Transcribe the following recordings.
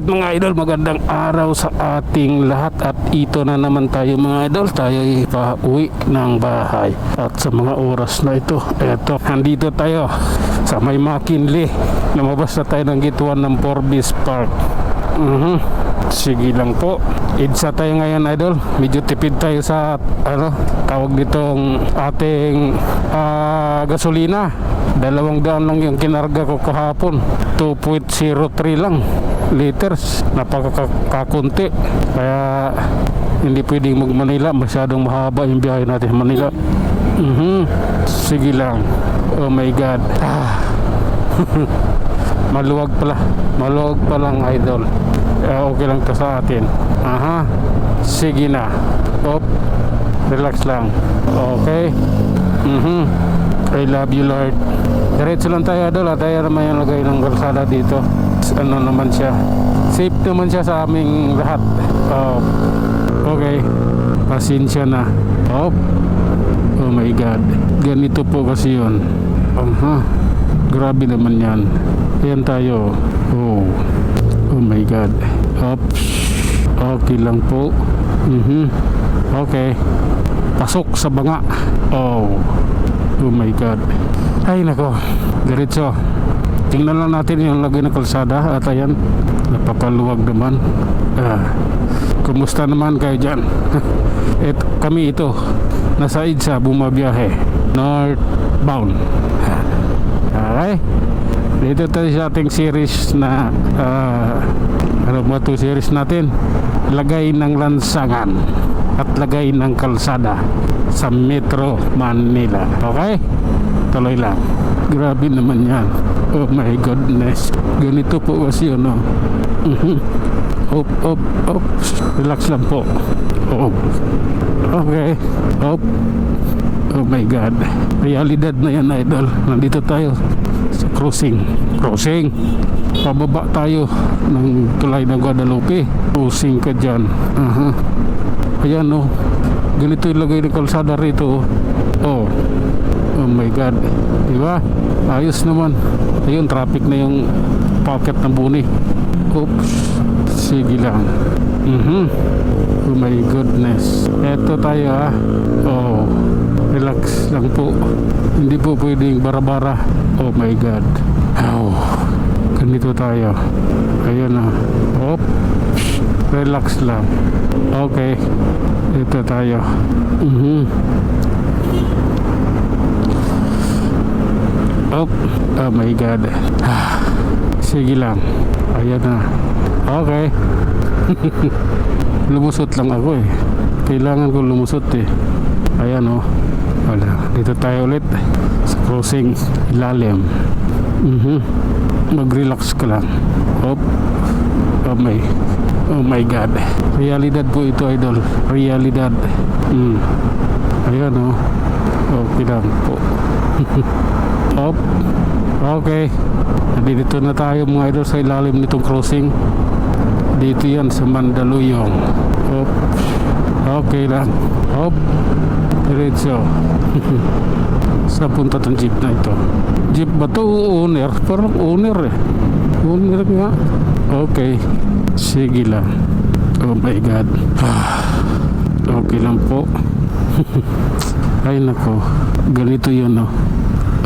mga idol, magandang araw sa ating lahat. At ito na naman tayo mga idol, tayo ipauwi ng bahay. At sa mga oras na ito, eto, nandito tayo sa may McKinley. Lumabas na tayo ng gituan ng Forbes Park. Sige lang po. EDSA tayo ngayon idol. Medyo tipid tayo sa tawag ditong ating gasolina. 200 lang yung kinarga ko kahapon. 2.03 lang liters. Napakakunti. Kaya hindi pwedeng mag Manila. Masyadong mahaba yung biyahe natin Manila. Sige lang. Oh my God. Maluwag pa lang idol. Okay lang to sa atin. Sige na. Relax lang. Okay. I love you Lord. Diretso lang tayo idol. Tayo naman yung lagay ng kalsada dito. Ano naman siya, safe naman siya sa aming lahat. Okay. Pasensya na. Oh my God. Ganito po kasi yun. Grabe naman yan. Ayan tayo. Oh my God. Oops. Okay lang po. Okay. Pasok sa banga. Oh my God. Ay nako. Diretso. Tingnan lang natin yung lagay ng kalsada. At ayan, napapaluwag naman. Kumusta naman kayo dyan? Kami ito nasa EDSA, bumabiyahe northbound. Okay. Dito tayo sa ating series na ano ba ito series natin? Lagay ng lansangan at lagay ng kalsada sa Metro Manila. Okay? Tuloy lang. Grabe naman yan. Oh my goodness. Ganito po kasi yun, no? Op. Relax lang po. Okay. Oh my God. Realidad na yan, idol. Nandito tayo sa crossing. Pababa tayo ng tulay ng Guadalupe. Crossing ka dyan. Ayan, no? Ganito ilagay ng kalsada rito. Oh my God. Diba? Ayos naman. Ayun, traffic na yung pocket ng Buni. Oops. Sige lang. Oh my goodness. Eto tayo relax lang po. Hindi po pwedeng bara-bara. Oh my God. Ganito tayo. Ayun na. Relax lang. Okay. Ito tayo. Oh my God. Sige lang. Ayan na. Okay. Lumusot lang ako eh. Kailangan ko lumusot eh. Ayan oh. Wala. Dito tayo ulit sa crossing ilalim. Mag-relax ka lang. Oh my God. Realidad po ito idol. Realidad. Ayan oh. Okay lang po. Okay. Dito na tayo mga idol sa ilalim nitong crossing. Dito yan sa Mandaluyong. Okay lang. Diretso. Sa punta tong jeep na ito. Jeep ba to? Owner? Parang owner eh. Owner nga. Okay. Sige lang. Oh my God. Okay lang po. Ay nako. Ganito yun oh.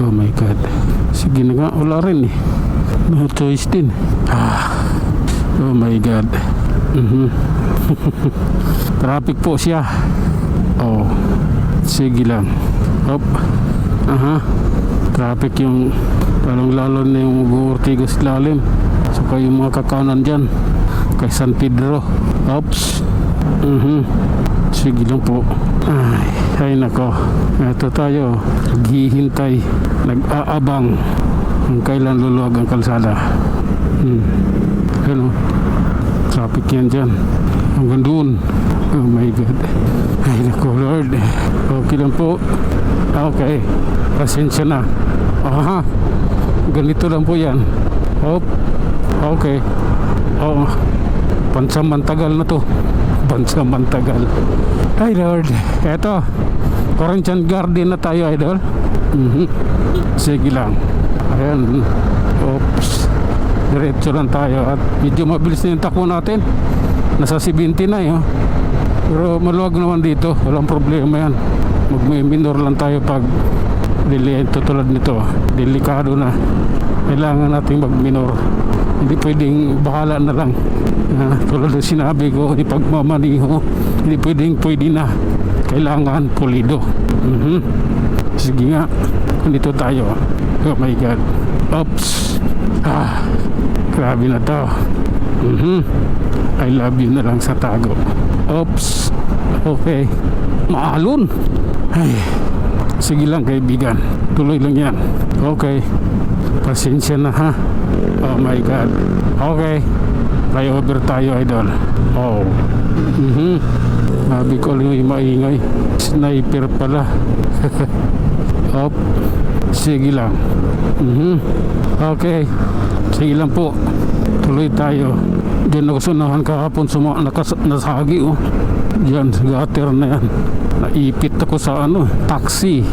Oh my God. Sige na nga. Wala rin eh. No choice din. Oh my God. Traffic po siya. Sige lang. Traffic yung lalong-lalo na yung Ortigas lalim. Saka yung mga kakanan dyan kay San Pedro. Sige lang po. Ay nako. Ito tayo. Naghihintay. Nag-aabang kung kailan luluwag ang kalsada. Ano? Traffic yan dyan. Hanggang doon. Oh my God. Ay nako Lord. Okay lang po. Okay. Pasensya na. Ganito lang po yan. Okay. Pansamantagal na to. Pansamantagal. Ay Lord. Eto. Corinthian Garden na tayo idol. Sige lang. Ayan. Oops. Diretso lang tayo at medyo mabilis na yung takbo natin. Nasa 70 na oh. Pero maluwag naman dito, walang problema yan. Magmi-minor lang tayo pag dilento tulad nito. Delikado na. Kailangan natin mag-minor. Hindi pwedeng bahala na lang. Tulad ng sinabi ko, ipagmamaniho. Hindi pwede na. Kailangan pulido. Sige nga. Dito tayo. Oh my God. Oops. Grabe na to. I love you na lang sa tago. Oops. Okay. Maalon. Ay. Sige lang kaibigan. Tuloy lang yan. Okay. Pasensya na ha. Oh my God. Okay. Flyover tayo idol. Oh. Sabi ko lang yung maingay. Sniper pala. Op. Sige lang. Okay. Sige lang po. Tuloy tayo. Diyan ako sunahan kahapon nasagi oh. Diyan sa gutter na yan. Naipit ako sa taxi.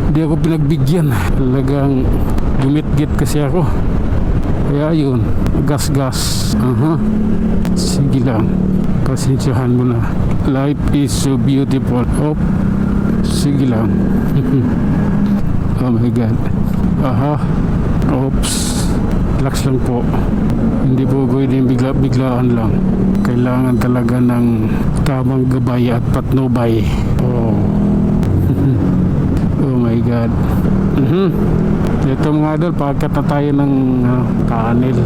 Hindi ako pinagbigyan. Talagang gumit-git kasi ako. Kaya yun, gas-gas. Sige lang. Pasensyahan mo na. Life is so beautiful. Oh, sige lang. Oh my God. Oops. Relax lang po. Hindi po pwedeng biglaan lang. Kailangan talaga ng tamang gabay at patnubay. Oh. Oh my God. Ito mga idol, pagkat na tayo ng Kaanil.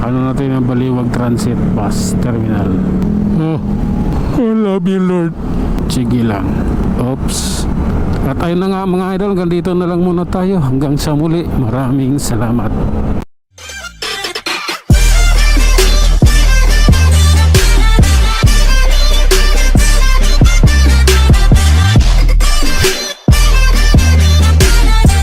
Natin ang Baliwag Transit Bus Terminal. Oh, I love you Lord. Sige lang. Oops. At ayun na nga mga idol, hanggang dito na lang muna tayo. Hanggang sa muli. Maraming salamat.